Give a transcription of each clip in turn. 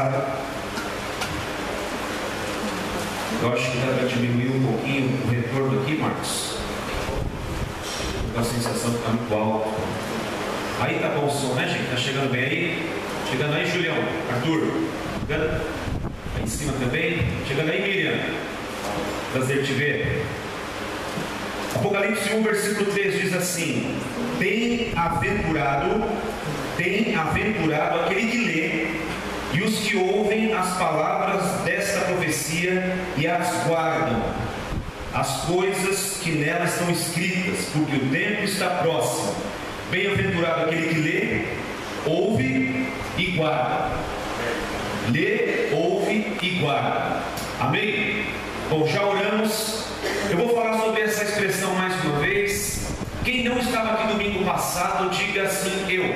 passada. Eu acho que dá para diminuir um pouquinho o retorno aqui, Marcos. A sensação que está muito alto. Aí tá bom o som, né, gente? Tá chegando bem aí? Chegando aí, Julião, Arthur. Chegando aí em cima também. Chegando aí, Miriam. Prazer te ver. Apocalipse 1, versículo 3 diz assim: Bem-aventurado aquele que lê e os que ouvem as palavras desta profecia e as guardam, as coisas que nela estão escritas, porque o tempo está próximo. Bem-aventurado aquele que lê, ouve e guarda. Lê, ouve e guarda. Amém? Bom, já oramos. Eu vou falar sobre essa expressão mais uma vez. Quem não estava aqui domingo passado, diga assim: eu.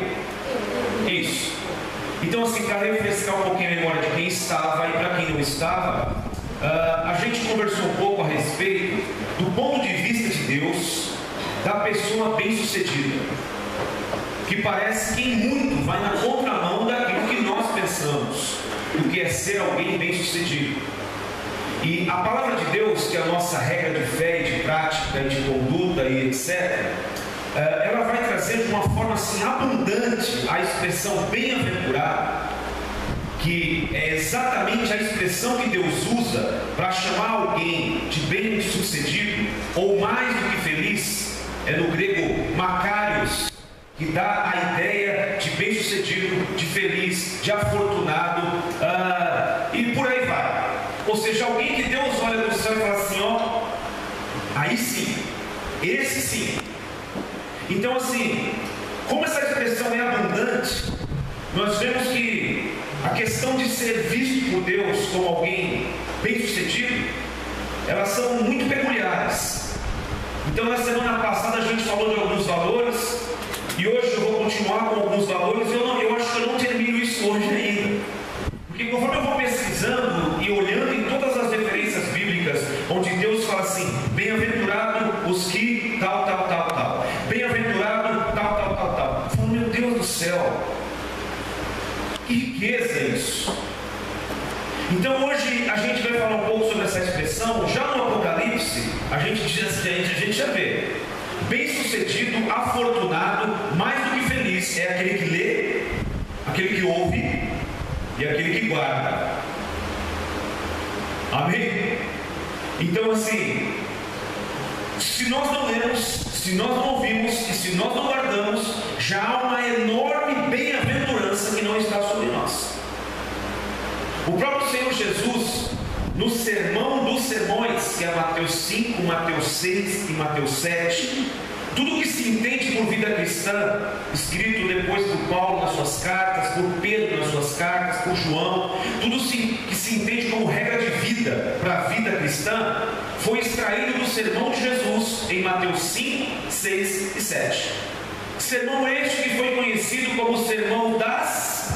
Isso. Então, assim, para refrescar um pouquinho a memória de quem estava e para quem não estava, a gente conversou um pouco a respeito do ponto de vista de Deus da pessoa bem-sucedida, que parece que em muito vai na contramão daquilo que nós pensamos, do que é ser alguém bem-sucedido. E a palavra de Deus, que é a nossa regra de fé e de prática e de conduta e etc., ela vai trazer de uma forma assim abundante a expressão bem-aventurado, que é exatamente a expressão que Deus usa para chamar alguém de bem-sucedido ou mais do que feliz. É no grego makarios, que dá a ideia de bem-sucedido, de feliz, de afortunado, e por aí vai. Ou seja, alguém que Deus olha do céu e fala assim: ó, aí sim, esse sim. Então, assim, como essa expressão é abundante, nós vemos que a questão de ser visto por Deus como alguém bem-sucedido, elas são muito peculiares. Então, na semana passada a gente falou de alguns valores, e hoje eu vou continuar com alguns valores. Eu acho que eu não termino isso hoje ainda, porque conforme eu vou pesquisando e olhando em todas as referências bíblicas, onde Deus fala assim: bem-aventurado os que tal, tal, tal, tal, bem-aventurado tal, tal, tal, tal. Eu falo: meu Deus do céu, que riqueza isso! Então hoje a gente vai falar um pouco sobre essa expressão. Já no Apocalipse a gente já vê: bem-sucedido, afortunado, mais do que feliz é aquele que lê, aquele que ouve e aquele que guarda. Amém? Então, assim, se nós não lemos, se nós não ouvimos e se nós não guardamos, já há uma enorme bem-aventurança que não está sobre nós. O próprio Senhor Jesus, no Sermão dos Sermões, que é Mateus 5, Mateus 6 e Mateus 7, tudo que se entende por vida cristã, escrito depois por Paulo nas suas cartas, por Pedro nas suas cartas, por João, tudo que se entende como regra de vida para a vida cristã, foi extraído do sermão de Jesus em Mateus 5, 6 e 7. Sermão este que foi conhecido como o sermão das...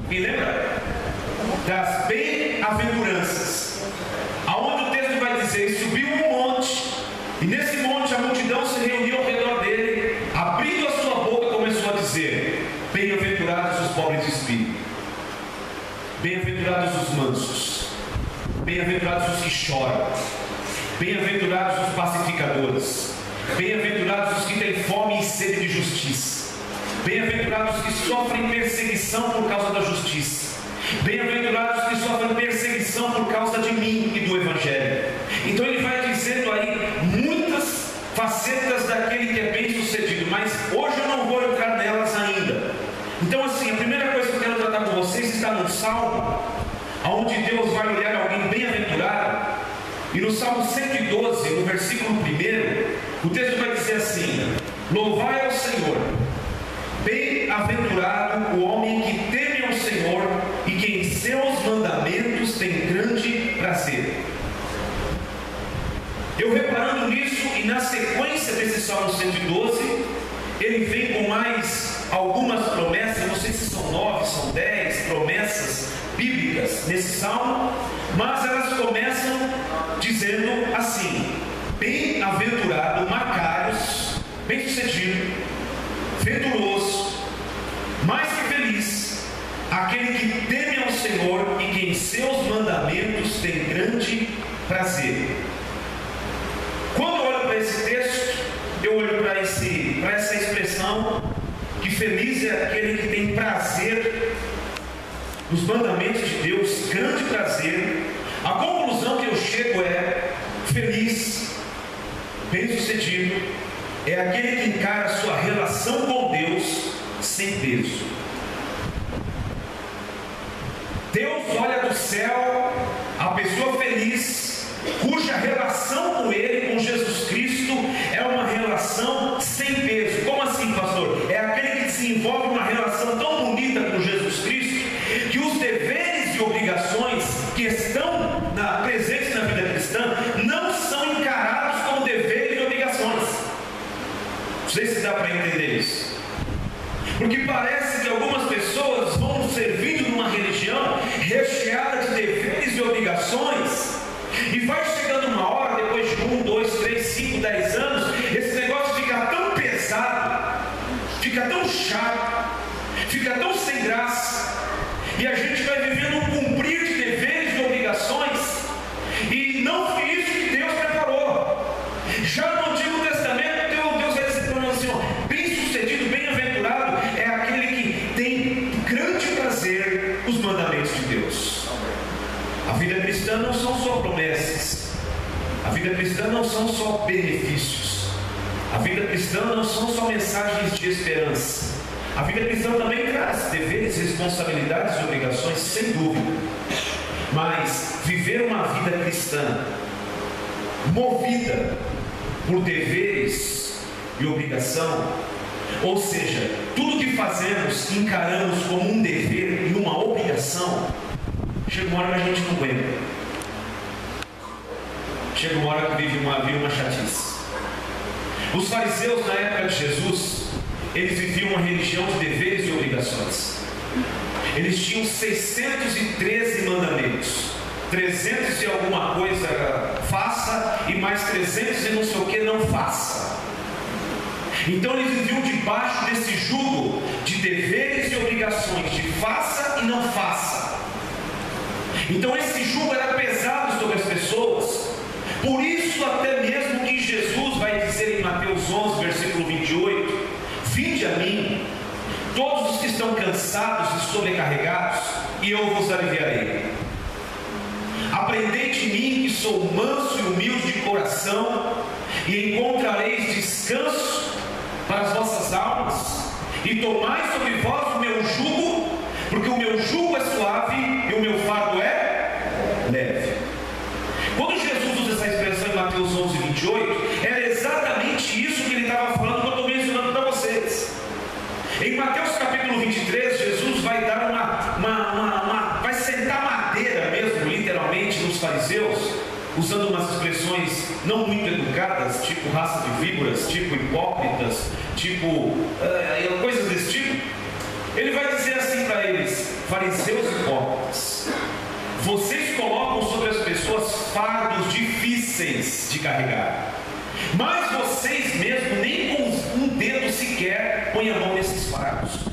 Me lembra? Das bem-aventuranças, aonde o texto vai dizer: subiu um monte, e nesse monte a multidão se reuniu ao redor dele, abrindo a sua boca começou a dizer: bem-aventurados os pobres de espírito, bem-aventurados os mansos, bem-aventurados os que choram, bem-aventurados os pacificadores, bem-aventurados os que têm fome e sede de justiça, bem-aventurados os que sofrem perseguição por causa da justiça, bem-aventurados que sofrem perseguição por causa de mim e do Evangelho. Então ele vai dizendo aí muitas facetas daquele que é bem sucedido, mas hoje eu não vou entrar nelas ainda. Então, assim, a primeira coisa que eu quero tratar com vocês está no Salmo, onde Deus vai olhar alguém bem-aventurado. E no Salmo 112, no versículo 1, o texto vai dizer assim: louvai ao Senhor, bem-aventurado o homem que teme ao Senhor e que em seus mandamentos tem grande prazer. Eu reparando nisso, e na sequência desse Salmo 112, ele vem com mais algumas promessas. Eu não sei se são 9, são 10 promessas bíblicas nesse Salmo, mas elas começam dizendo assim: bem-aventurado, Macários, bem-sucedido, venturoso, mais que feliz, aquele que teme ao Senhor e que em seus mandamentos tem grande prazer. Quando eu olho para esse texto, eu olho para essa expressão, que feliz é aquele que tem prazer nos mandamentos de Deus, grande prazer. A conclusão que eu chego é: feliz, bem-sucedido, é aquele que encara a sua relação com Deus sem peso. Deus olha do céu a pessoa feliz, cuja relação com Ele, com Jesus Cristo, é uma relação sem peso. Como assim, pastor? É aquele que desenvolve uma relação tão bonita com Jesus Cristo, que os deveres e obrigações que estão presentes na vida cristã não são encarados como deveres e obrigações. Não sei se dá para entender isso. Porque parece que algumas pessoas vão servindo numa religião recheada de deveres e obrigações, e vai chegando uma hora, depois de 1, 2, 3, 5, 10 anos, esse negócio fica tão pesado, fica tão chato, fica tão sem graça, e a gente vai vivendo um cumprir de deveres e obrigações, e não foi isso que Deus preparou. Já no Antigo Testamento, Deus vai dizer para nós assim: bem-sucedido, bem-aventurado é aquele que tem grande prazer nos mandamentos de Deus. A vida cristã não são só promessas, a vida cristã não são só benefícios, a vida cristã não são só mensagens de esperança. A vida cristã também traz deveres, responsabilidades e obrigações, sem dúvida. Mas viver uma vida cristã movida por deveres e obrigação, ou seja, tudo que fazemos encaramos como um dever e uma obrigação, chega uma hora que a gente não aguenta. Chega uma hora que vive uma chatice. Os fariseus na época de Jesus, eles viviam uma religião de deveres e obrigações. Eles tinham 613 mandamentos. 300 e alguma coisa faça, e mais 300 e não sei o que não faça. Então eles viviam debaixo desse jugo de deveres e obrigações, de faça e não faça. Então esse jugo era pesado sobre as pessoas. Por isso até mesmo que Jesus vai dizer em Mateus 11, versículo 28: vinde a mim, todos os que estão cansados e sobrecarregados, e eu vos aliviarei. Aprendei de mim, que sou manso e humilde de coração, e encontrareis descanso para as vossas almas, e tomai sobre vós o meu jugo, porque o meu jugo é suave e o meu fardo é leve. Quando Jesus usa essa expressão em Mateus 11, 28, era exatamente isso que ele estava falando, que eu estou mencionando para vocês. Em Mateus capítulo 23, Jesus vai dar vai sentar madeira mesmo, literalmente, nos fariseus, usando umas expressões não muito educadas, tipo raça de víboras, tipo hipócritas, tipo coisas desse tipo. Ele vai dizer assim para eles: fariseus hipócritas, vocês colocam sobre as pessoas fardos difíceis de carregar, mas vocês mesmos nem com um dedo sequer põem a mão nesses fardos.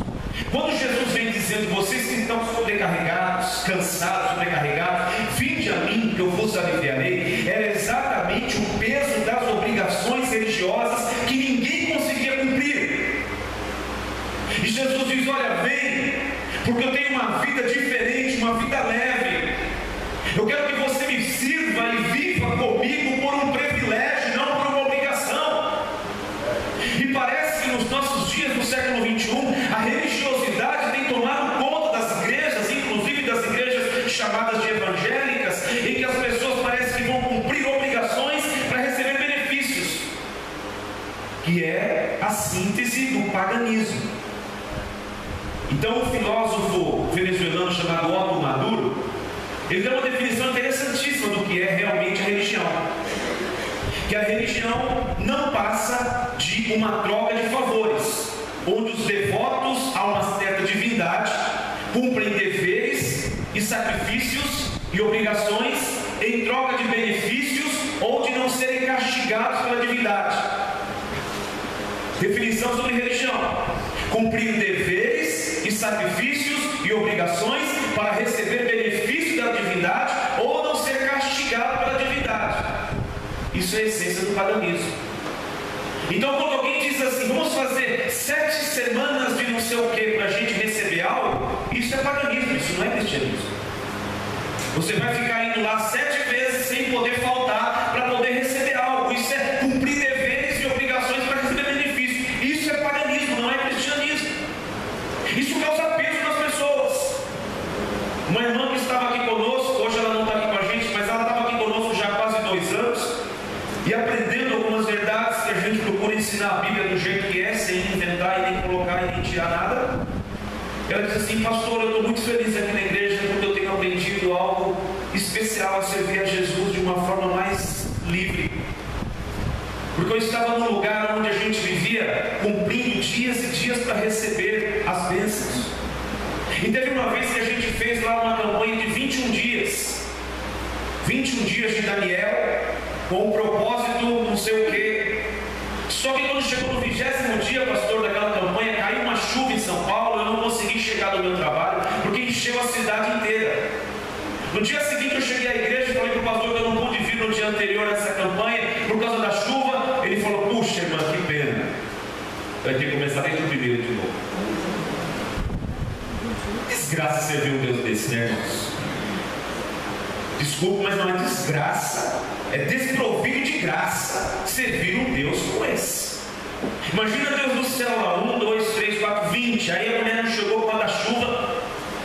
Quando Jesus vem dizendo: vocês que estão sobrecarregados, cansados, sobrecarregados, vinde a mim que eu vos aliviarei, era exatamente o peso das obrigações religiosas que ninguém conseguia cumprir. E Jesus diz: olha, vem, porque eu tenho uma vida diferente, uma vida leve. Eu quero que você me sirva e viva comigo por um privilégio, não por uma obrigação. E parece que nos nossos dias, no século 21, a religiosidade tem tomado conta das igrejas, inclusive das igrejas chamadas de evangélicas, em que as pessoas parecem que vão cumprir obrigações para receber benefícios, que é a síntese do paganismo. Então, um filósofo venezuelano chamado Otto Maduro, ele deu uma definição interessantíssima do que é realmente a religião. Que a religião não passa de uma troca de favores, onde os devotos a uma certa divindade cumprem deveres e sacrifícios e obrigações em troca de benefícios ou de não serem castigados pela divindade. Definição sobre religião: cumprir deveres e sacrifícios e obrigações para receber benefício da divindade ou não ser castigado pela divindade. Isso é a essência do paganismo. Então, quando alguém diz assim, vamos fazer 7 semanas de não sei o que para a gente receber algo, isso é paganismo, isso não é cristianismo. Você vai ficar indo lá 7 vezes sem poder faltar para poder receber algo. Isso é cumprir deveres e obrigações para receber benefício. Isso é paganismo, não é cristianismo. Isso causa peso nas pessoas. Uma irmã que estava aqui conosco, hoje ela não está aqui com a gente, mas ela estava aqui conosco já há quase 2 anos, e aprendendo algumas verdades que a gente procura ensinar a Bíblia do jeito que é, sem inventar e nem colocar e nem tirar nada. Ela disse assim: pastor, eu estou muito feliz aqui na igreja porque eu tenho aprendido algo especial, a servir a Jesus de uma forma mais livre. Porque eu estava num lugar onde a gente vivia cumprindo dias e dias para receber as bênçãos. E teve uma vez que a gente fez lá uma campanha de 21 dias. 21 dias de Daniel, com o propósito não sei o quê. Só que quando chegou no 20º dia, pastor, daquela campanha, caiu uma chuva em São Paulo, eu não consegui chegar do meu trabalho, porque encheu a cidade inteira. No dia seguinte eu cheguei à igreja e falei para o pastor que eu não pude vir no dia anterior a essa campanha, por causa da chuva. Ele falou: puxa, irmã, que pena. Vai ter que começar desde o primeiro de novo. Desgraça servir um Deus desse, né, irmãos? Desculpa, mas não é desgraça, é desprovido de graça servir um Deus como esse. Imagina Deus do céu lá, 1, 2, 3, 4, 20. Aí a mulher não chegou por causa da chuva.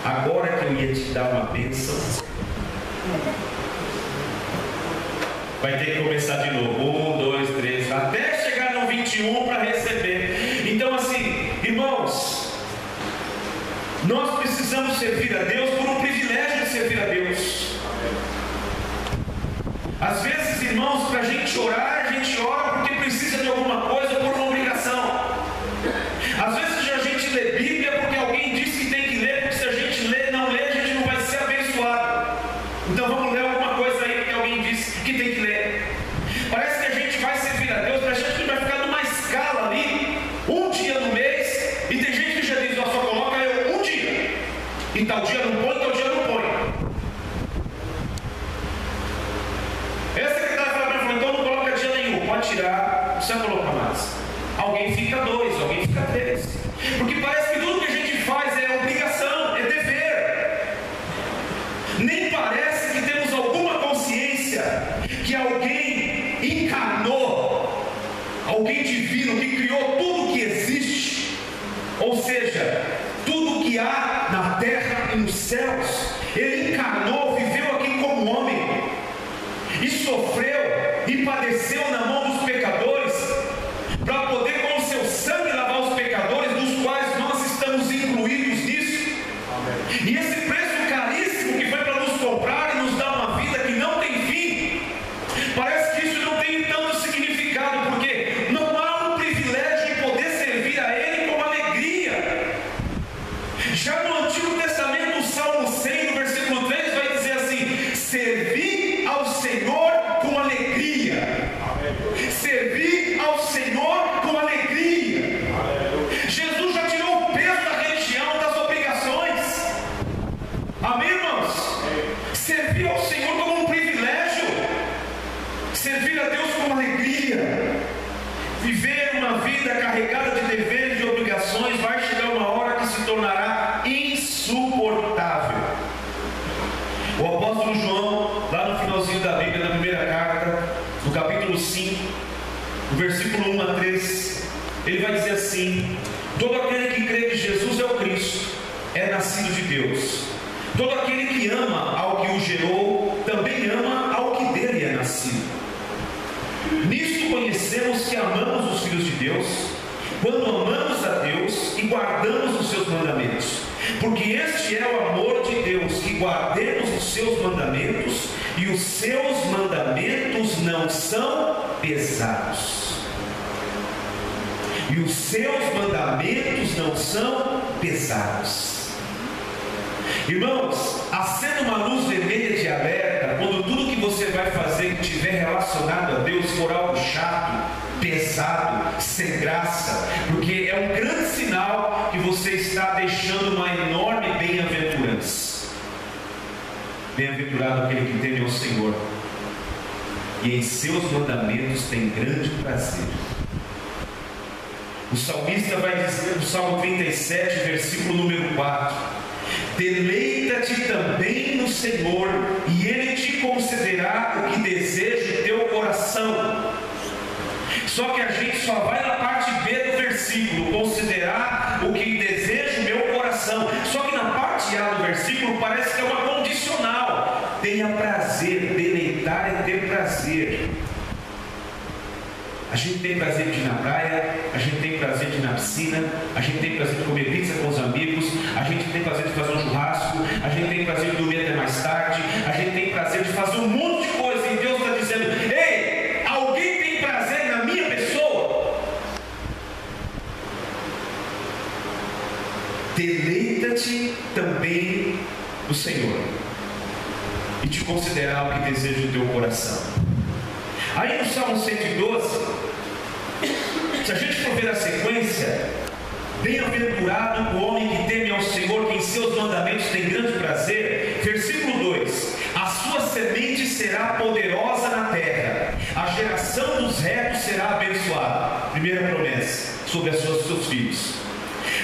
Agora que eu ia te dar uma bênção, vai ter que começar de novo. 1, 2, 3, até chegar no 21 para receber. Então, assim, irmãos, nós precisamos servir a Deus por um privilégio de servir a Deus. Às vezes, irmãos, para a gente orar, a gente ora porque precisa de alguma coisa, por uma obrigação. Às vezes a gente lê Bíblia porque alguém disse que tem que ler, porque se a gente não ler, a gente não vai ser abençoado. Então vamos ler alguma coisa aí porque alguém disse que tem que ler. Parece que a gente vai servir a Deus, para a gente vai ficar numa escala ali, um dia no mês, e tem gente que já diz: ó, só coloca eu um dia, e tal dia não põe, tal dia não põe. Essa secretária falou para mim: então não coloca dia nenhum, pode tirar, não precisa colocar mais. Alguém fica 2, alguém fica 3, porque parece que tudo que a gente faz é obrigação, é dever. Nem parece que temos alguma consciência que alguém encarnou, alguém divino que criou tudo que existe, ou seja, tudo que há na terra e nos céus. Ele encarnou, viveu aqui como homem, e sofreu e padeceu na mão dos pecadores, para poder com o seu sangue lavar os pecadores, dos quais nós estamos incluídos nisso. Amém. E esse preço caríssimo que foi para nos comprar e nos dar uma vida que não tem fim, parece que isso não tem tanto significado, porque não há um privilégio de poder servir a Ele com alegria. Já no Antigo Testamento, o Salmo 100, no versículo 3, vai dizer assim: servir ao Senhor com alegria. Servir ao Senhor com alegria. Jesus já tirou o peso da religião, das obrigações. Amém, irmãos? Servir ao Senhor como um privilégio. Servir a Deus com alegria. Viver uma vida carregada de deveres e de obrigações vai chegar uma hora que se tornará insuportável. O apóstolo João, lá no finalzinho da Bíblia, na primeira carta, no capítulo 5, no versículo 1 a 3, ele vai dizer assim: todo aquele que crê que Jesus é o Cristo é nascido de Deus. Todo aquele que ama ao que o gerou também ama ao que dele é nascido. Nisto conhecemos que amamos os filhos de Deus, quando amamos a Deus e guardamos os seus mandamentos. Porque este é o amor de Deus, que guardemos os seus mandamentos, e os seus mandamentos não são pesados. E os seus mandamentos não são pesados. Irmãos, acenda uma luz vermelha de alerta quando tudo que você vai fazer que estiver relacionado a Deus for algo chato, pesado, sem graça, porque é um grande sinal que você está deixando uma enorme bem-aventurança. Bem-aventurado aquele que teme ao Senhor, e em seus mandamentos tem grande prazer. O salmista vai dizer no Salmo 37, versículo número 4: deleita-te também no Senhor, e Ele te concederá o que deseja o teu coração. Só que a gente só vai na parte B do versículo, considerar o que deseja o meu coração. Só que na parte A do versículo parece que é uma condicional. Tenha prazer, deleitar é ter prazer. A gente tem prazer de ir na praia, a gente tem prazer de ir na piscina, a gente tem prazer de comer pizza com os amigos, a gente tem prazer de fazer um churrasco, a gente tem prazer de dormir até mais tarde, a gente tem prazer de fazer um monte de coisa, e Deus está dizendo: ei, alguém tem prazer na minha pessoa? Deleita-te também no Senhor, e te considerar o que deseja o teu coração. Aí no Salmo 112, se a gente for ver a sequência: bem-aventurado o homem que teme ao Senhor, que em seus mandamentos tem grande prazer. Versículo 2: a sua semente será poderosa na terra, a geração dos retos será abençoada. Primeira promessa sobre seus filhos.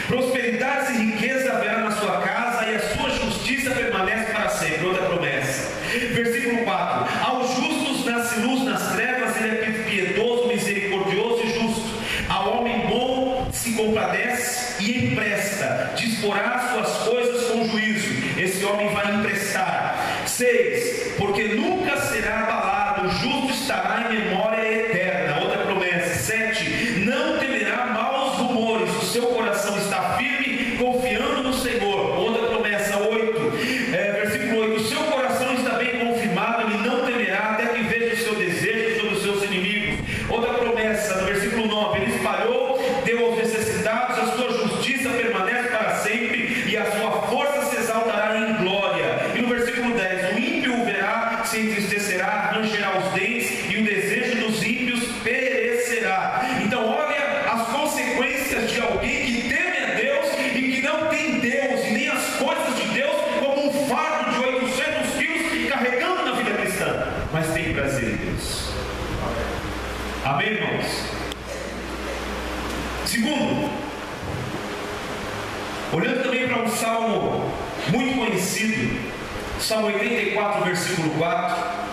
Prosperidade e riqueza haverá na sua casa, e a sua justiça permanece para sempre. Outra promessa. Versículo 4: aos justos nasce luz nas trevas, ele é piedoso, misericordioso e justo. Ao homem bom se compadece e empresta, disporá suas coisas com juízo. Esse homem vai emprestar. 6: porque nunca será abalado, o justo estará em memória eterna. Outra promessa. 7: não temerá maus rumores, o seu coração está firme, confiando no Senhor. Outra promessa. 8, versículo 8: o seu coração está bem confirmado, ele não temerá até que veja o seu desejo sobre os seus inimigos. Outra promessa, no versículo 9: ele espalhou, deu aos necessitados, a sua justiça permanece para sempre, e a sua força se exaltará em glória. E no versículo 10: o ímpio o verá, se entristecerá, arranjará os dentes, e o desejo dos ímpios perecerá. Então olha as consequências de alguém que teme a Deus e que não tem Deus e nem as coisas de Deus como um fardo de 800 quilos carregando na vida cristã, mas tem prazer em Deus. Amém, irmãos? Segundo, olhando também para um salmo muito conhecido, Salmo 84, versículo 4,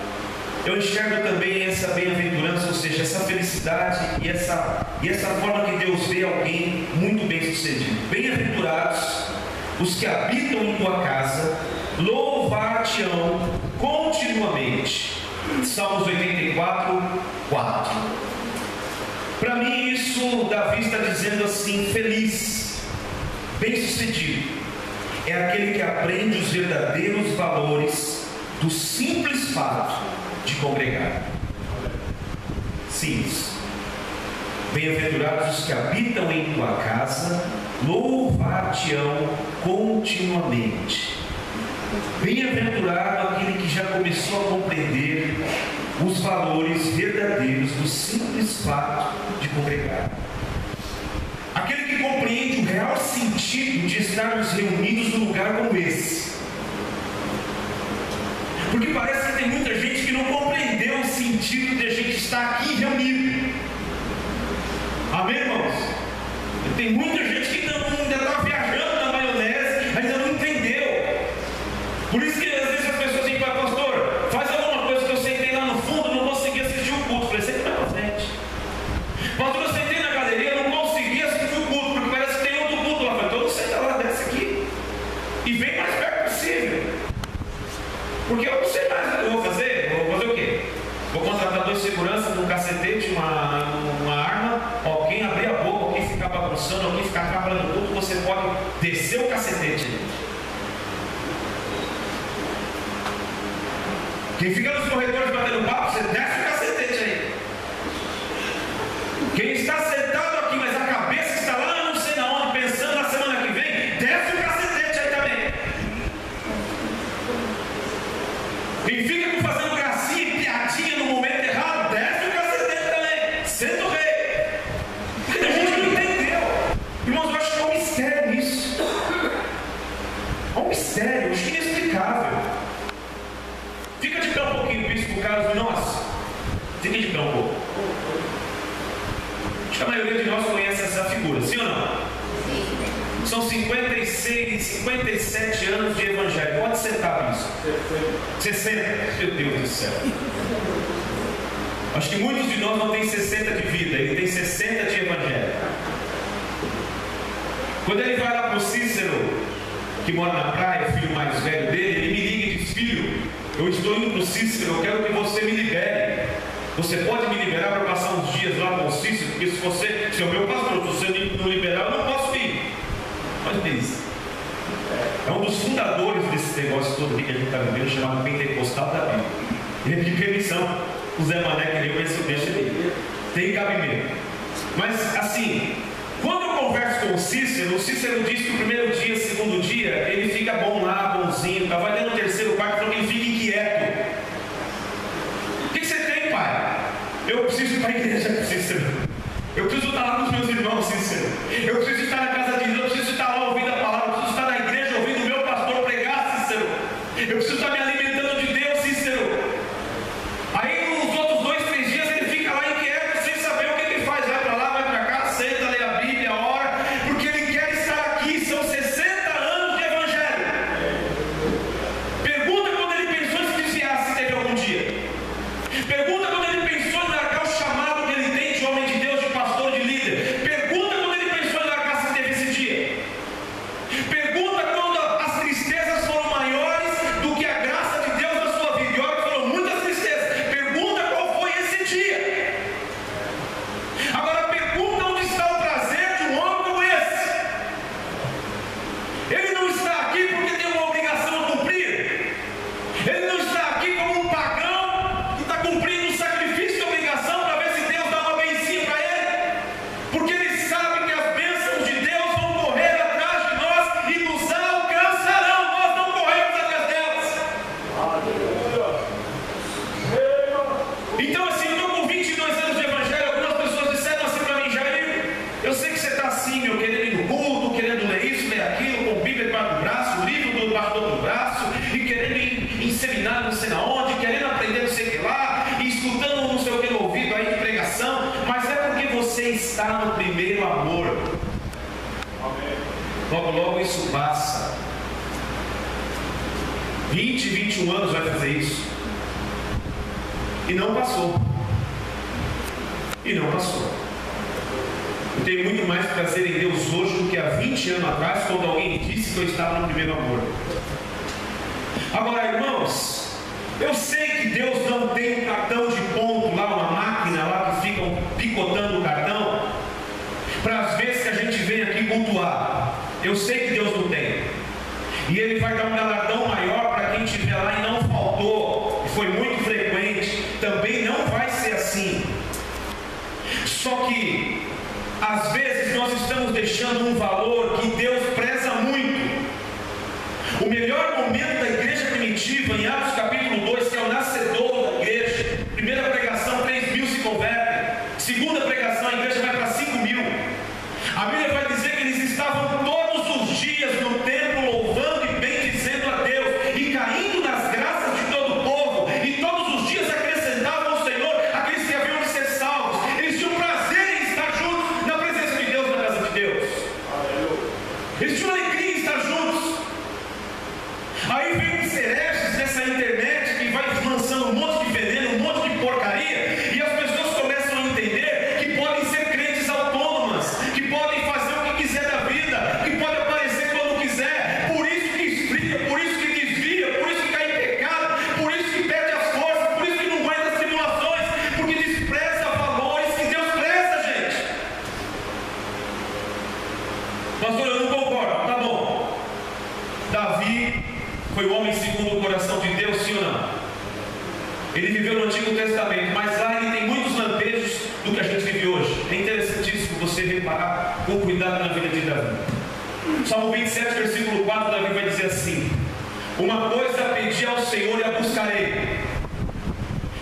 eu enxergo também essa bem-aventurança, ou seja, essa felicidade e essa forma que Deus vê alguém muito bem sucedido. Bem-aventurados os que habitam em tua casa, louvar-te-ão continuamente. Salmos 84, 4. Para mim isso, Davi está dizendo assim: feliz, bem-sucedido é aquele que aprende os verdadeiros valores do simples fato de congregar. Simples. Bem-aventurados os que habitam em tua casa, louvar-te-ão continuamente. Bem-aventurado aquele que já começou a compreender os valores verdadeiros do simples fato de congregar. Aquele que compreende o real sentido de estarmos reunidos num lugar como esse. Porque parece que tem muita gente que não compreendeu o sentido de a gente estar aqui reunido. Amém, irmãos? Tem muita gente que ainda está viajando na maionese, mas ainda não entendeu. Por isso que às vezes as pessoas dizem: pastor, faz alguma coisa, que eu sentei lá no fundo, não consegui assistir o culto. Eu falei: senta mais pra frente. Pastor, eu sentei na galeria, não consegui assistir o culto, porque parece que tem outro culto lá. Eu falei: então senta lá, desce aqui e vem mais perto possível. Porque eu não sei mais o que eu vou fazer. Eu vou fazer o quê? Vou contratar 2 seguranças, um cacetete, uma arma. Ó, quem abrir a boca, ou quem ficar bagunçando, ou quem ficar atrapalhando o culto, você pode descer o cacetete. Quem fica nos corredores batendo papo, você desce o cacetete aí. Quem está sentado aqui, mas a cabeça está lá, eu não sei na onde, pensando na semana que vem, desce o cacetete aí também. Quem fica fazendo gracinha e piadinha no momento errado, desce o cacetete também. Senta o rei. caros de nós. Fiquem de pé um pouco. Acho que a maioria de nós conhece essa figura, sim ou não? São 56, 57 anos de evangelho. Pode sentar isso. 60. Meu Deus do céu. Acho que muitos de nós não têm 60 de vida, ele tem 60 de evangelho. Quando ele vai lá para o Cícero, que mora na praia, o filho mais velho dele, ele me liga e diz: filho, eu estou indo para o Cícero, eu quero que você me libere. Você pode me liberar para passar uns dias lá com o Cícero? Porque se é o meu pastor, se você não liberar, eu não posso ir. Olha isso. É um dos fundadores desse negócio todo aqui que a gente está vivendo, chamado Pentecostal da Bíblia. Ele pediu permissão. O Zé Mané queria, mas eu deixo ele. Tem cabimento. Mas assim, quando eu converso com o Cícero diz que o primeiro dia, o segundo dia, ele fica bom lá, bonzinho, tá? Vai dando o terceiro, quarto, porque ele fica inquieto. O que você tem, pai? Eu preciso ir para a igreja, Cícero. Eu preciso estar lá com os meus irmãos, Cícero. Eu preciso estar na casa de Deus, eu preciso estar lá ouvindo a palavra, eu preciso estar na igreja ouvindo o meu pastor pregar, Cícero. Eu preciso estar me alimentando de Deus, Cícero. Aí os outros 2, 3 dias ele fica lá inquieto, sem saber o que ele faz. Vai para lá, vai para cá, senta, lê a Bíblia, ora, porque ele quer estar aqui. São 60 anos de evangelho. Pergunta quando ele pensou em se desviar, se teve algum dia. Pergunta quando ele pensou em largar o chamado que ele tem de homem de Deus, de pastor, de líder. Pergunta quando ele pensou em largar, se teve esse dia. Pergunta quando as tristezas foram maiores do que a graça de Deus na sua vida. E olha que foram muitas tristezas. Pergunta qual foi esse dia. Agora pergunta onde está o prazer de um homem como esse. Ele não está aqui porque tem uma obrigação a cumprir. Ele não está aqui como um pagão que está cumprindo um sacrifício de obrigação para ver se Deus dá uma benção para ele. Porque ele sabe que as bênçãos de Deus vão correr atrás de nós e nos alcançarão. Nós não corremos atrás delas. Então assim, eu estou com 22 anos de evangelho. Algumas pessoas disseram assim para mim: Jair, eu sei que você está assim, meu, querendo ir no culto, querendo ler isso, ler aquilo, com Bíblia debaixo do braço, o livro do pastor do braço, e querendo ir em seminário não sei na onde, querendo aprender não sei o que lá, e escutando não sei o que no ouvido aí de pregação, mas é porque você está no primeiro amor. Logo, logo isso passa. 20, 21 anos vai fazer isso. E não passou. E não passou. Eu tenho muito mais prazer em Deus hoje do que há 20 anos atrás, quando alguém disse que eu estava no primeiro amor. Agora, irmãos, eu sei que Deus não tem um cartão de ponto lá, uma máquina lá que ficam picotando o cartão para as vezes que a gente vem aqui cultuar. Eu sei que Deus não tem. E Ele vai dar um galardão maior para quem estiver lá e não faltou, e foi muito frequente. Também não vai ser assim. Só que às vezes nós estamos deixando um valor que Deus preza muito. O melhor momento da igreja primitiva, em Atos capítulo 2, que é o nascedouro da igreja. Primeira pregação, 3.000 se convertem. Segunda pregação, a igreja vai para 5.000. A Bíblia vai dizer que eles estavam todos os dias no templo louvando e bendizendo a Deus e caindo nas graças de todo o povo, e todos os dias acrescentavam ao Senhor aqueles que haviam de ser salvos. Eles tinham prazer em estar juntos na presença de Deus, na casa de Deus. Eles tinham alegria em estar juntos. Aí vem os hereges dessa internet que vai lançando um monte de veneno, um monte de porcaria, e as pessoas começam a entender que podem ser crentes autônomas, que podem fazer o que quiser da vida, que pode aparecer quando quiser. Por isso que esfria, por isso que desvia, por isso que cai em pecado, por isso que perde as forças, por isso que não aguenta as tribulações, porque despreza valores que Deus preza, gente. Pastor, eu não concordo. Tá bom. Davi foi o homem segundo o coração de Deus, sim ou não? Ele viveu no Antigo Testamento, mas lá ele tem muitos lampejos do que a gente vive hoje. É interessantíssimo você reparar com cuidado na vida de Davi. Salmo 27, versículo 4, Davi vai dizer assim: uma coisa pedi ao Senhor e a buscarei,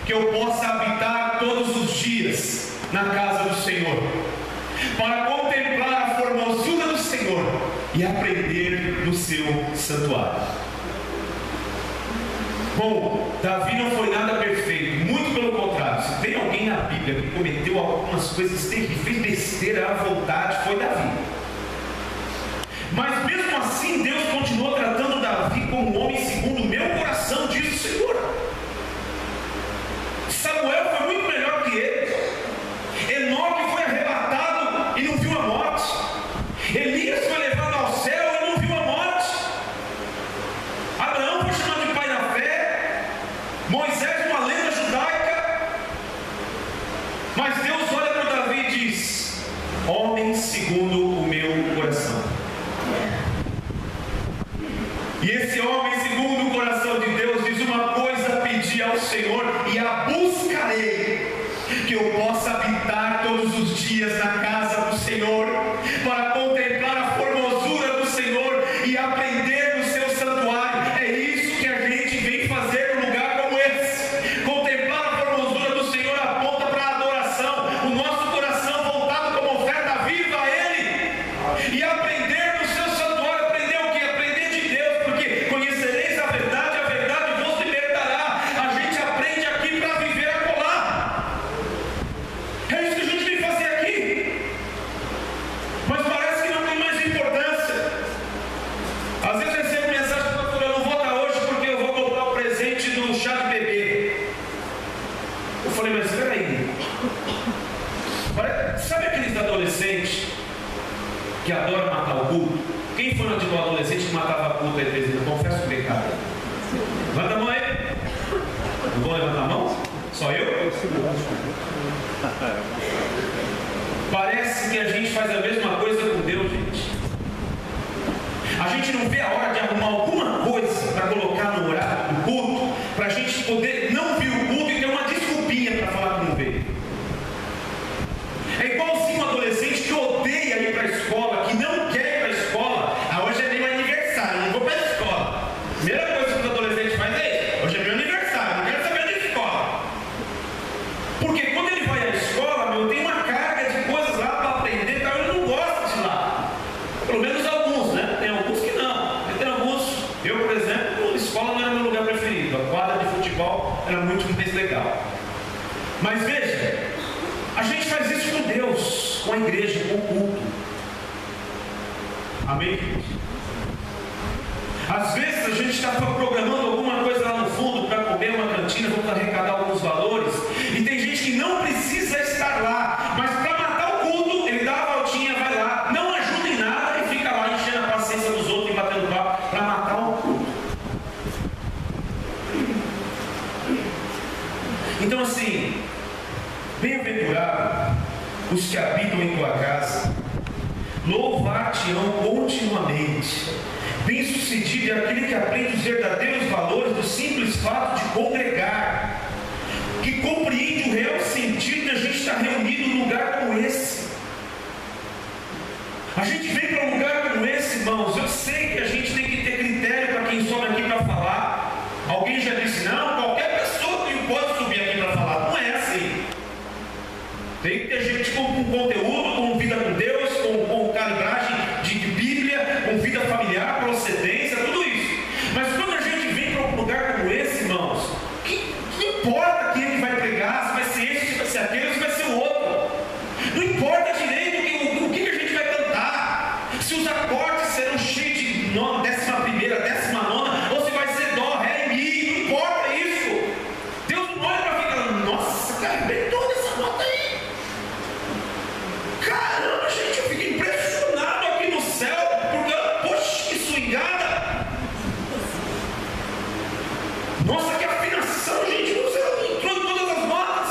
que eu possa habitar todos os dias na casa do Senhor, para contemplar a formosura do Senhor e aprender do seu santuário. Bom, Davi não foi nada perfeito, muito pelo contrário. Se tem alguém na Bíblia que cometeu algumas coisas terríveis, fez besteira à vontade, foi Davi. Mas mesmo assim, Deus continuou tratando Davi como um homem segundo o meu coração, diz o Senhor. Samuel foi muito melhor que ele. Enoque foi arrebatado e não viu a morte. Elias foi levado ao céu e não viu a morte. Abraão foi chamado de pai na fé. Moisés, uma lenda judaica. Mas Deus olha para Davi e diz: homem segundo o meu coração. E esse homem segundo o coração de Deus diz: uma coisa pedi ao Senhor e a buscarei, que eu possa habitar todos os dias na casa do Senhor, para contemplar a formosura do Senhor e aprender no seu santuário. É isso que a gente vem fazer num lugar como esse. Contemplar a formosura do Senhor aponta para a adoração, o nosso coração voltado como oferta viva a Ele, e aprender no seu santuário. Aprender o que? Aprender de Deus, porque conhecereis a verdade vos libertará. A gente aprende aqui para viver acolá. É isso que a gente vem fazer aqui. Mas parece que não tem mais importância. Às vezes eu recebo mensagem do pastor: eu não vou estar hoje porque eu vou comprar o presente do chá de bebê. Eu falei: mas espera aí. Sabe aqueles adolescentes que adoram matar o culto? Quem foi o adolescente que matava culto aí, presidente? Confesso o pecado. Levanta a mão aí. Não vou levantar a mão? Só eu? Parece que a gente faz a mesma coisa com Deus, gente. A gente não vê a hora de arrumar alguma coisa para colocar no horário do culto, para a gente poder não vir o culto e ter uma desculpinha para falar que não veio. É igualzinho um adolescente que odeia ir para a escola, que não quer ir para a escola. Ah, hoje é meu aniversário, não vou para a escola. Primeira coisa que os adolescentes fazem é isso: hoje é meu aniversário, não quero saber da escola. Porque quando ele vai à escola, tem uma carga de coisas lá para aprender, então ele não gosta de lá. Pelo menos alguns, né? Tem alguns que não. Tem alguns, eu, por exemplo, a escola não era meu lugar preferido. A quadra de futebol era muito mais legal. Mas veja, a gente faz isso com Deus, com a igreja, com o culto. Amém, gente? Às vezes a gente está programando alguma coisa lá no fundo para comer uma cantina, vamos arrecadar alguns valores, e tem gente que não precisa estar lá, mas para matar o culto, ele dá a voltinha, vai lá, não ajuda em nada e fica lá enchendo a paciência dos outros e batendo papo para matar o culto. Então, assim, bem-aventurado os que habitam em tua casa, louvar-te-ão continuamente. Bem-sucedido é aquele que aprende os verdadeiros valores do simples fato de congregar, que compreende o real sentido de a gente estar reunido num lugar como esse. A gente vem para um lugar como esse, irmãos. Eu sei que a gente tem que ter critério para quem sobe aqui para falar. Alguém já disse: não, qualquer pessoa que pode subir aqui para falar. Não é assim. Tem que ter gente com conteúdo, com vida com Deus, com calibragem de Bíblia, com vida familiar, procedência, tudo isso. Mas quando a gente vem para um lugar como esse, irmãos, não importa quem ele vai pregar, se vai ser esse, se vai ser aquele, ou se vai ser o outro. Não importa direito o que a gente vai cantar, se os acordes serão cheios de 11ª, 19ª, ou se vai ser dó, ré e mi. Não importa isso. Deus não olha para ficar: nossa, cara, arrebentou essa nota aí. Caramba, gente, eu fiquei impressionado aqui no céu, porque, poxa, que swingada. Nossa, que afinação, gente, no céu, entrou em todas as notas.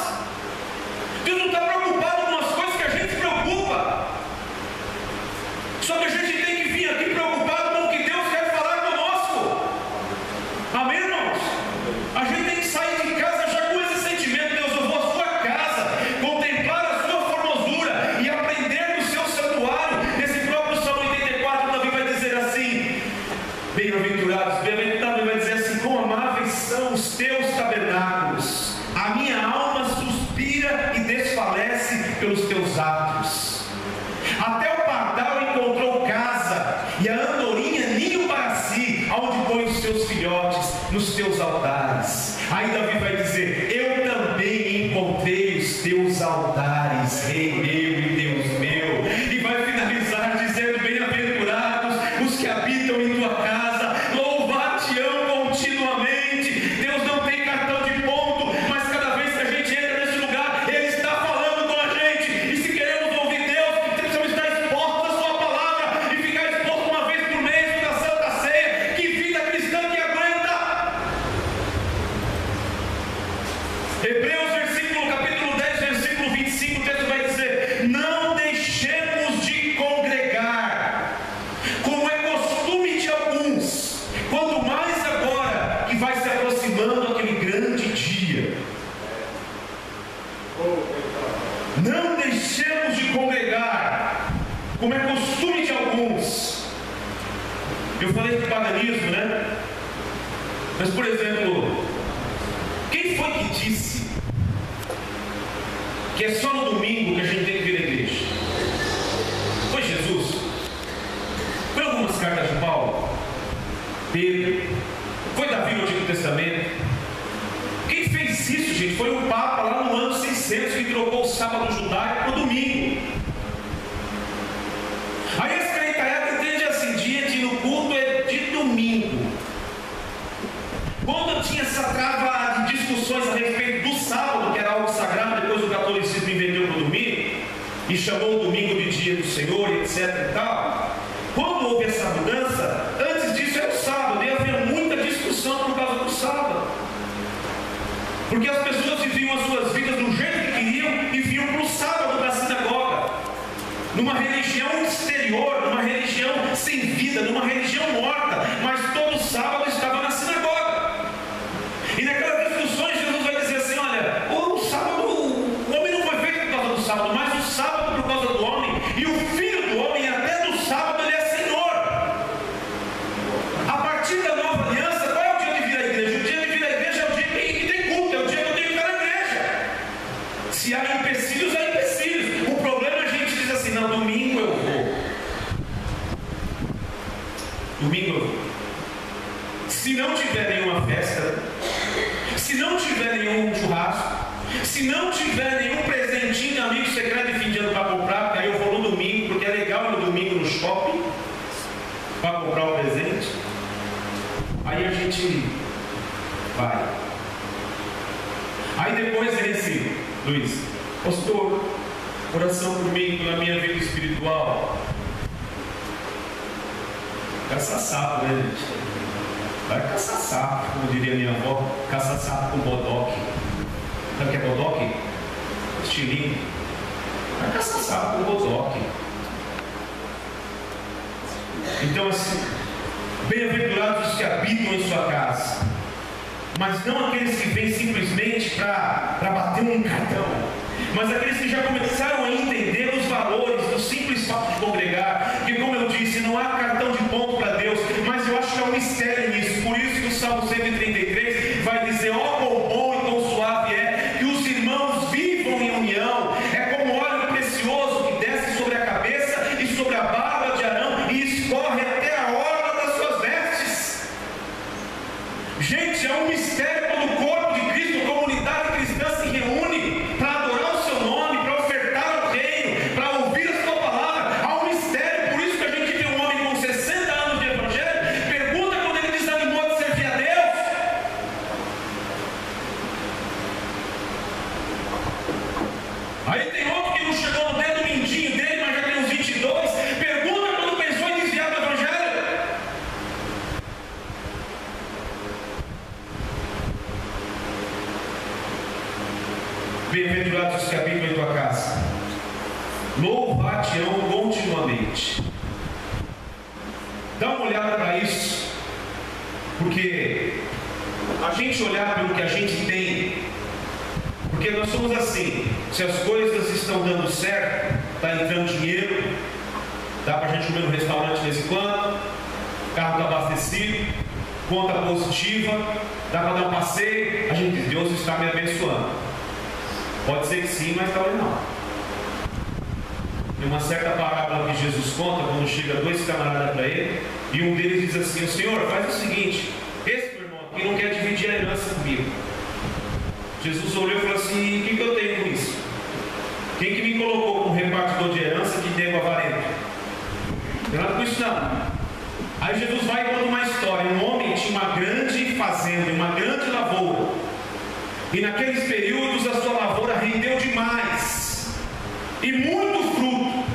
Deus não está preocupado com as coisas que a gente se preocupa. Só que a gente tem que vir aqui preocupado com o que Deus quer falar conosco. Amém, irmãos? A gente tem que sair de casa já com esse sentimento: Deus, eu vou à sua casa, contemplar a sua formosura e aprender no seu santuário. Nesse próprio Salmo 84, Davi vai dizer assim: bem-aventurados, bem-aventurado, vai dizer assim: quão amáveis são os teus tabernáculos, a minha alma suspira e desfalece pelos teus atos. Até o pardal encontrou casa, e a andorinha ninho para si, aonde põe os seus filhotes, nos teus altares. Hebreus capítulo 10, versículo 25, o texto vai dizer: não deixemos de congregar, como é costume de alguns, quanto mais agora que vai se aproximando aquele grande dia. Não deixemos de congregar, como é costume de alguns. Eu falei de paganismo, né? Mas, por exemplo, quem foi que disse que é só no domingo que a gente tem que vir à igreja? Foi Jesus? Foi algumas cartas de Paulo? Pedro? Foi Davi no Antigo Testamento? Quem fez isso, gente, foi o Papa lá no ano 600 que trocou o sábado judaico para o domingo. Aí esse crentaiado entende assim: dia de ir no culto é de domingo. Quando tinha essa trava de discussões a respeito do sábado, que era algo sagrado, depois o catolicismo inventou para o domingo e chamou o domingo de dia do Senhor, etc e tal. Quando houve essa mudança, antes disso era o sábado, e havia muita discussão por causa do sábado, porque as pessoas viviam as suas vidas do jeito que queriam e vinham para o sábado para a sinagoga, numa religião exterior, numa religião sem vida, numa religião morta, mas todo sábado estava na sinagoga. E naquelas discussões Jesus vai dizer assim: olha, o sábado, o homem não foi feito por causa do sábado, mas o sábado por causa do homem, e o filho do homem até do sábado ele é Senhor. A partir da nova aliança, qual é o dia de vir à igreja? O dia de vir à igreja é o dia que tem culto, é o dia que eu tenho que estar na igreja. Se há empecilhos, há empecilhos. O problema é a gente diz assim: não, domingo eu vou. Domingo eu vou. Se não tiver nenhuma festa, se não tiver nenhum churrasco, se não tiver nenhum presentinho de amigo secreto de fim de ano para comprar, porque aí eu vou no domingo, porque é legal ir no domingo no shopping para comprar o presente, aí a gente vai. Aí depois vem esse Luiz: pastor, oração por mim, pela minha vida espiritual. Caça sapo, né, gente? Vai caçar sapo, como diria minha avó, caça sapo com bodoque. Sabe o que é bodoque? Estilingue. Vai caçar sapo com bodoque. Então, assim, bem-aventurados os que habitam em sua casa, mas não aqueles que vêm simplesmente para bater um cartão, mas aqueles que já começaram a entender os valores do simples fato de congregar, porque, como eu disse, não há cartão de ponto para Deus, mas eu acho que há um mistério nisso. Por isso que o Salmo 133 vai dizer: ó, quão bom e quão suave é que os irmãos vivam em união, é como óleo precioso que desce sobre a cabeça e sobre a barba de Arão e escorre até a orla das suas vestes. Gente, é um mistério quando o corpo de Cristo, a comunidade cristã se reúne para adorar o seu nome, para ofertar ao reino, para ouvir a sua palavra. Há um mistério. Por isso que a gente vê um homem com 60 anos de evangelho, pergunta quando ele desanimou de servir a Deus. Aí tem outro que não chegou no dedo mindinho dele, mas já tem uns 22, pergunta quando pensou em desviar do evangelho. Bem-aventurados os que habitam em tua casa, louvar-te-ão continuamente. Dá uma olhada para isso, porque a gente olhar pelo que a gente tem, porque nós somos assim: se as coisas estão dando certo, está entrando dinheiro, dá para a gente comer no restaurante de vez em quando, carro está abastecido, conta positiva, dá para dar um passeio, a gente diz: Deus está me abençoando. Pode ser que sim, mas talvez não. Tem uma certa parábola que Jesus conta, quando chega dois camaradas para ele, e um deles diz assim: o Senhor, faz o seguinte, esse meu irmão aqui não quer dividir a herança comigo. Jesus olhou e falou assim: o que eu tenho com isso? Quem que me colocou como repartidor de herança de nego avarento? Não tem nada com isso não. Aí Jesus vai e conta uma história. Um homem tinha uma grande fazenda, uma grande lavoura, e naqueles períodos a sua lavoura rendeu demais e muito fruto.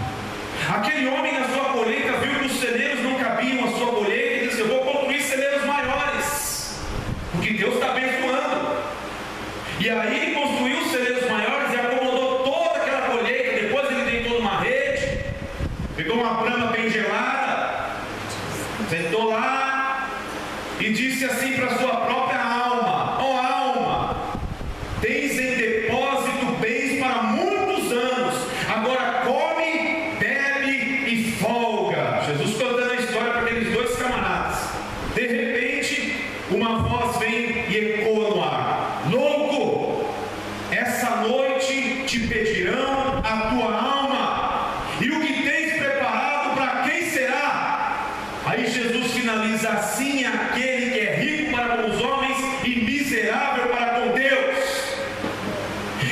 Aquele homem, na sua colheita, viu que os celeiros não cabiam a sua colheita e disse: eu vou construir celeiros maiores, porque Deus está abençoando. E aí ele construiu os celeiros maiores e acomodou toda aquela colheita. Depois ele deitou numa rede, pegou uma brama bem gelada, sentou lá e disse assim para a sua própria alma: ó alma, tens em depósito bens para muitos anos, agora come, bebe e folga. Jesus contando a história para aqueles dois camaradas. De repente, uma voz vem e ecoa no ar: louco, essa noite te pedirão a tua alma, e o que tens preparado para quem será? Aí Jesus finaliza: assim é aquele que é rico para com os homens e miserável para com Deus.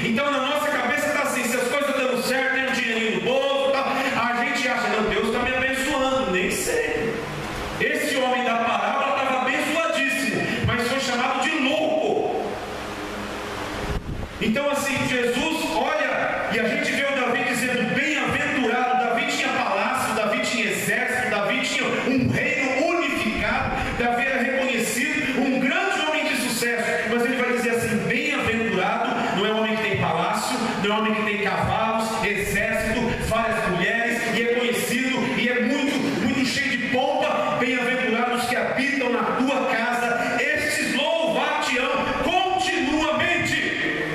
Então na nossa cabeça está assim: se as coisas dando certo, tem um dinheirinho no bolso, tá? A gente acha, não, Deus está me abençoando. Nem sei. Esse homem da parábola estava abençoadíssimo, mas foi chamado de louco. Então assim, Jesus olha, e a gente vê o Davi dizendo: bem-aventurado. Davi tinha palácio, Davi tinha exército, Davi tinha um reino unificado, Davi era reconhecido, um grande homem de sucesso. Mas ele vai dizer assim: bem-aventurado não é um homem que tem palácio, não é um homem que tem cavalos, exército, várias mulheres, e é conhecido, e é muito cheio de pompa. Bem-aventurados que habitam na tua casa, estes louvar-te-ão continuamente.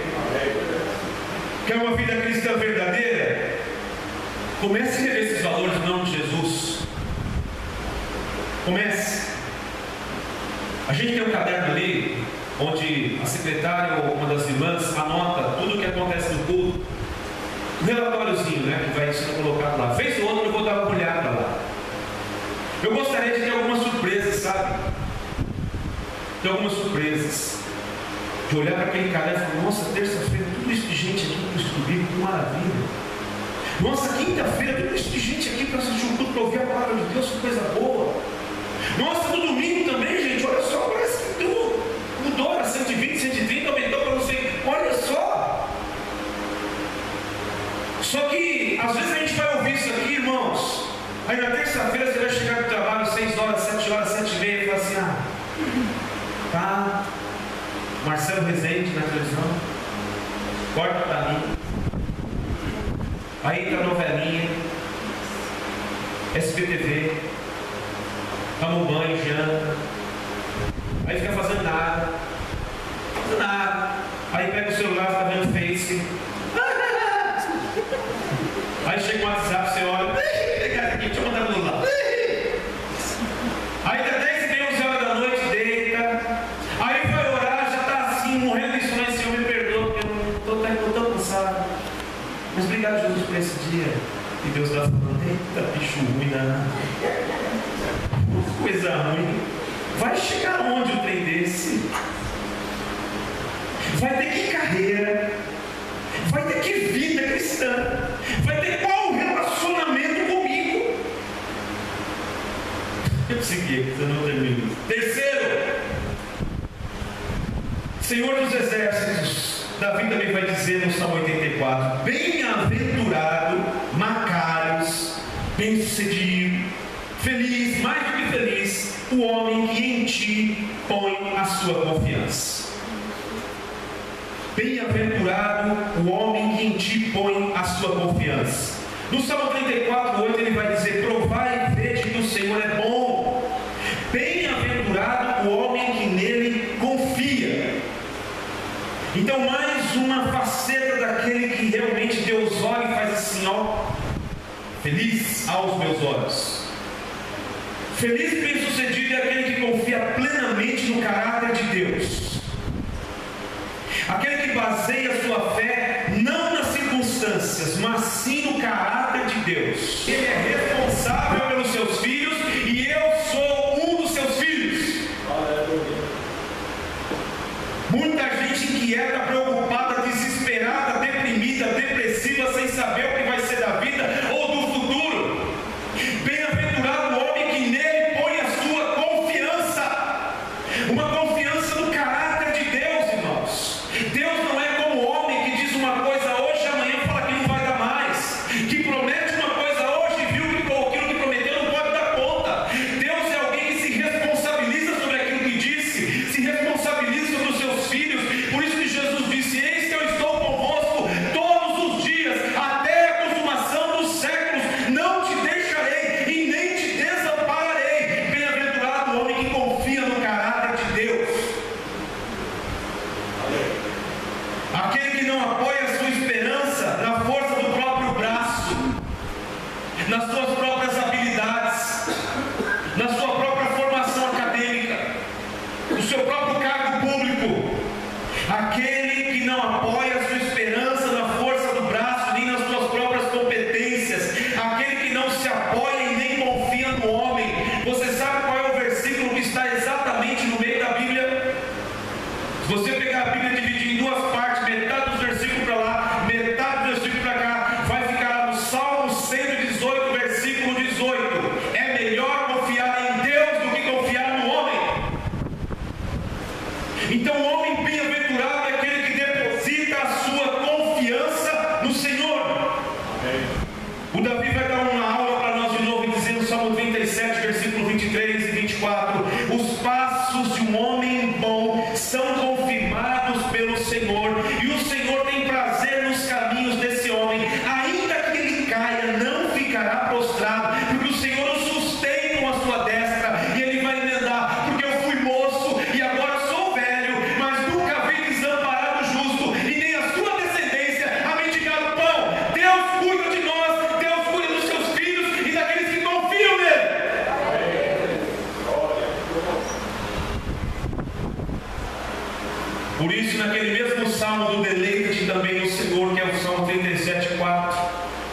Quer uma vida cristã verdadeira? Comece a rever esses valores em nome de Jesus. Comece. A gente tem um caderno ali, onde a secretária ou uma das irmãs anota tudo o que acontece no culto. Um relatóriozinho, né, que vai ser colocado lá. Fez o outro, eu vou dar uma olhada lá. Eu gostaria de ter algumas surpresas, sabe? Ter algumas surpresas. De olhar para aquele cara e falar: nossa, terça-feira, tudo isso de gente aqui para estudar, que maravilha. Nossa, quinta-feira, tudo isso de gente aqui para assistir o culto, para ouvir a palavra de Deus, que coisa boa. Nossa, no domingo também, gente, olha só, parece que tudo mudou, era 120, 130, aumentou para você. Olha só. Só que, às vezes a gente vai ouvir isso aqui, irmãos. Aí na terça-feira você vai chegar no trabalho, 6 horas, 7 horas, 7h30, e falar assim: ah, tá, Marcelo Rezende na televisão, corta para mim. Aí entra a novelinha, SBTV, toma um banho, janta, aí fica fazendo nada, aí pega o celular, fica vendo Face, aí chega o WhatsApp, você olha, deixa eu mandar no celular, aí dá 10h30, 11 horas da noite, deita, aí vai orar, já está assim, morrendo de sono. Senhor, me perdoa, porque eu não estou tão cansado, mas obrigado, Jesus, por esse dia. E Deus está falando: eita, bicho ruim, né? Coisa ruim. Vai chegar onde um trem desse? Vai ter que carreira, vai ter que vida cristã, vai ter qual relacionamento comigo? Eu segui, eu não termino. Terceiro, Senhor dos Exércitos. Davi também vai dizer no Salmo 84: bem-aventurado, Macários, bem-sucedido, feliz, mais do que feliz, o homem que em ti põe a sua confiança. Bem-aventurado o homem que em ti põe a sua confiança. No Salmo 34:8 ele vai dizer: provai e vede que o Senhor é bom. Bem-aventurado o homem que nele confia. Então, mais uma faceta daquele que realmente Deus olha e faz assim: ó, feliz aos meus olhos. Feliz e bem-sucedido é aquele que confia plenamente no caráter de Deus. Aquele que baseia a sua fé não nas circunstâncias, mas sim no caráter de Deus. Ele é responsável pelos seus filhos e eu sou um dos seus filhos. Muita gente inquieta, preocupada, desesperada, deprimida, depressiva, sem saber o que vai ser da vida ou do futuro. Bem-aventurado o homem que nele põe a sua confiança. Uma confiança no caráter de Deus, irmãos. Deus não é como o homem que diz uma coisa hoje, amanhã fala que não vai dar mais, que promete uma coisa hoje e viu que aquilo que prometeu não pode dar conta. Deus é alguém que se responsabiliza sobre aquilo que disse, se responsabiliza sobre os seus filhos. Por isso que Jesus diz: não apoia a sua esperança na força do próprio braço, nas suas próprias habilidades, na sua própria formação acadêmica, no seu próprio cargo público. Aquele que não apoia a sua esperança na força do braço, nem nas suas próprias competências, aquele que não se apoia e nem confia no homem. Você sabe qual é o versículo que está exatamente no meio da Bíblia? Se você pegar a Bíblia e dividir em duas partes, metade dos versículos para lá, metade dos versículos para cá, vai ficar lá no Salmo 118, versículo 18. É melhor confiar em Deus do que confiar no homem. Então o homem bem-aventurado é aquele que deposita a sua confiança no Senhor. O Davi vai dar uma aula para nós de novo, dizendo no Salmo 37, versículo 23 e 24: os passos de um homem bom são confirmados pelo Senhor, e o Senhor tem prazer nos caminhos desse homem. Ainda que ele caia, não ficará prostrado, porque o Senhor o sustém com a sua destra, e ele vai emendar: porque eu fui moço e agora sou velho, mas nunca vi desamparado o justo, e nem a sua descendência a mendigar o pão. Deus cuida de nós, Deus cuida dos seus filhos e daqueles que confiam nele. Por isso, naquele mesmo salmo do deleite também no Senhor, que é o Salmo 37,4,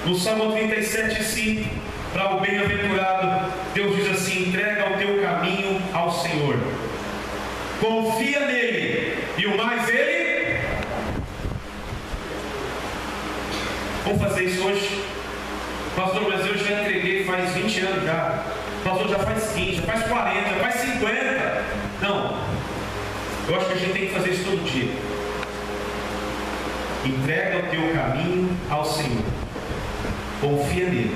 no Salmo 37,5, para o bem-aventurado, Deus diz assim: entrega o teu caminho ao Senhor, confia nele, e o mais ele. Vamos fazer isso hoje? Pastor, mas eu já entreguei faz 20 anos já. Pastor, já faz 15, já faz 40, já faz 50. Não. Eu acho que a gente tem que fazer isso todo dia. Entrega o teu caminho ao Senhor, confia nele,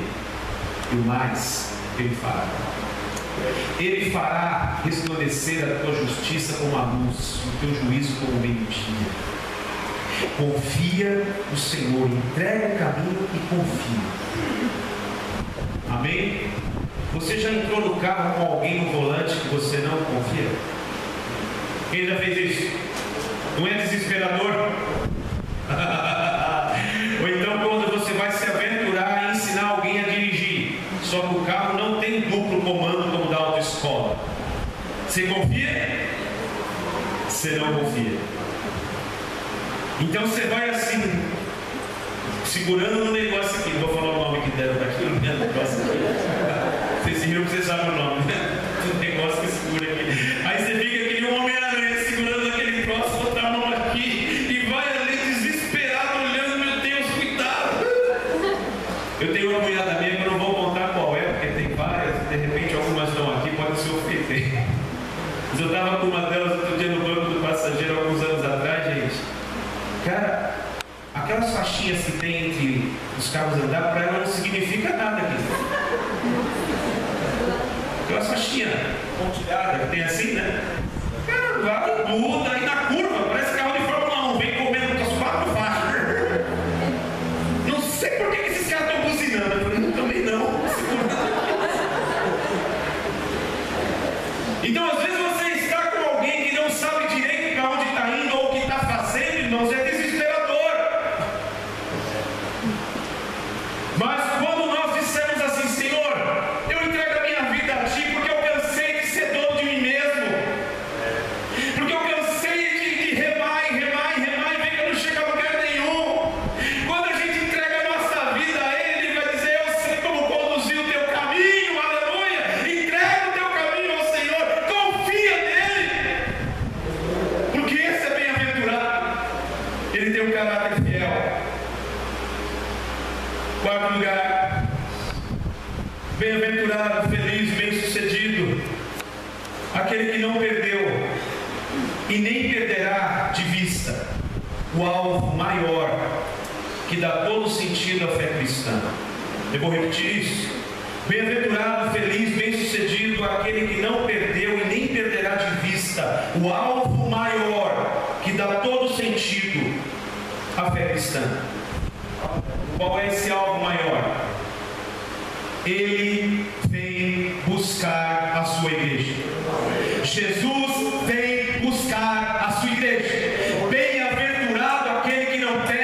e o mais ele fará. Ele fará resplandecer a tua justiça como a luz, o teu juízo como o meio-dia. Confia no Senhor, entrega o caminho e confia. Amém? Você já entrou no carro com alguém no volante que você não confia? Quem já fez isso? Não é desesperador? Ou então quando você vai se aventurar e ensinar alguém a dirigir, só que o carro não tem duplo comando como da autoescola. Você confia? Você não confia. Então você vai assim, segurando no negócio aqui. Não vou falar o nome que deram daqui no negócio aqui. Vocês viram que vocês sabem o nome, né? O negócio que segura aqui. Aí você fica aqui no Homem-Aranha segurando aquele troço, botar a mão aqui e vai ali desesperado, olhando: meu Deus, cuidado. Eu tenho uma cunhada minha que eu não vou contar qual é, porque tem várias, de repente algumas estão aqui, podem se ofender. Mas eu estava com uma delas outro dia no banco do passageiro, alguns anos atrás, gente. Cara, aquelas faixinhas que tem entre os carros andar, para ela não significa nada aqui. Aquelas faixinhas pontilhadas que tem assim, né? Cara, vai, muda, aí na curva, parece carro de Fórmula 1, vem comendo com as 4 faixas. Não sei por que esses caras estão buzinando. Eu falei: também não. Então, às vezes você está com alguém que não sabe direito para onde está indo ou o que está fazendo, irmãos, é desesperador. Mas quando nós dissemos assim: Senhor, eu entrego a minha vida a Ti, porque eu cansei de ser dono de mim mesmo, porque eu cansei de remar e remar e remar e ver que eu não chego a lugar nenhum. Quando a gente entrega a nossa vida a Ele, Ele vai dizer: eu sei como conduzir o teu caminho, aleluia. Entrega o teu caminho ao Senhor, confia nele, porque esse é bem-aventurado, ele tem um caráter fiel. Quarto lugar, bem-aventurado, feliz, bem-sucedido, aquele que não perdeu e nem perderá de vista o alvo maior que dá todo sentido à fé cristã. Eu vou repetir isso. Bem-aventurado, feliz, bem-sucedido, aquele que não perdeu e nem perderá de vista o alvo maior que dá todo sentido à fé cristã. Qual é esse alvo maior? Ele vem buscar a sua igreja. Jesus vem buscar a sua igreja. Bem-aventurado aquele que não tem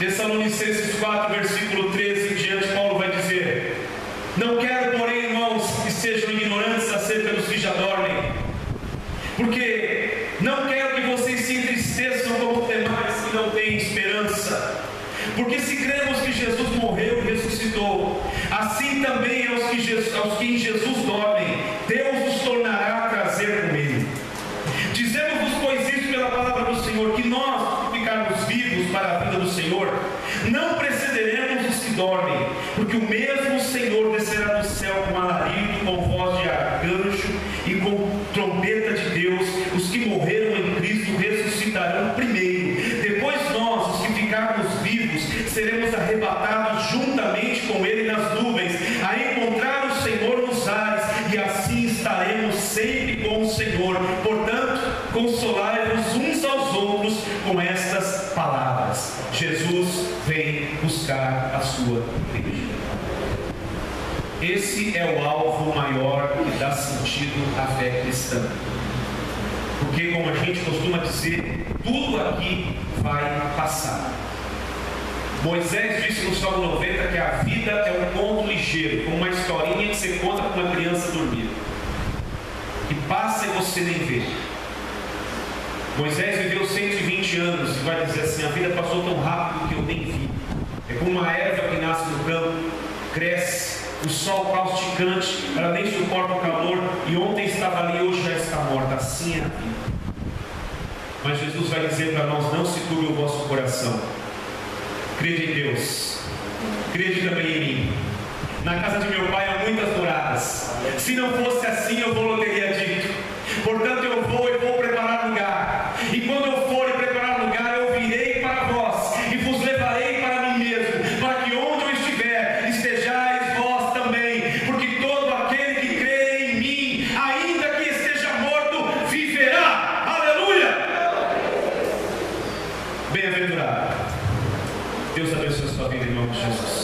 Tessalonicenses 4, versículo 13 em diante, Paulo vai dizer: não quero, porém, irmãos, que sejam ignorantes acerca dos que já dormem, porque não quero que vocês se entristeçam como os demais que não têm esperança. Porque se cremos que Jesus morreu e ressuscitou, assim também aos que em Jesus dormem, Deus os tornará a trazer com Ele. Dizemos-vos, pois, isso pela palavra do Senhor, que nós, que ficarmos vivos para a vida do Senhor, não precederemos os que dormem, porque o mesmo Senhor descerá do céu com alarido, com voz de arcanjo e com trombeta de Deus. Os que morreram em Cristo ressuscitarão primeiro. Depois nós, os que ficarmos vivos, seremos arrebatados juntamente com Ele nas nuvens, a encontrar o Senhor nos ares, e assim estaremos sempre com o Senhor. Portanto, consolai-vos uns aos outros com estas palavras. Jesus vem buscar a sua igreja. Esse é o alvo maior que dá sentido à fé cristã. Porque, como a gente costuma dizer, tudo aqui vai passar. Moisés disse no Salmo 90 que a vida é um conto ligeiro, como uma historinha que você conta para uma criança dormir. E passa e você nem vê. Moisés viveu 120 anos e vai dizer assim: a vida passou tão rápido que eu nem vi. É como uma erva que nasce no campo, cresce, o sol causticante, ela nem suporta o calor, e ontem estava ali, hoje já está morta. Assim é a vida. Mas Jesus vai dizer para nós: não se turbe o vosso coração. Crede em Deus, crede também em mim. Na casa de meu pai há muitas moradas. Se não fosse assim, eu vou teria dito. Portanto, eu vou e vou preparar lugar. E quando eu for e preparar lugar, eu virei para vós e vos levarei para mim mesmo, para que onde eu estiver, estejais vós também. Porque todo aquele que crê em mim, ainda que esteja morto, viverá. Aleluia! Bem-aventurado. Deus abençoe a sua vida em nome de Jesus.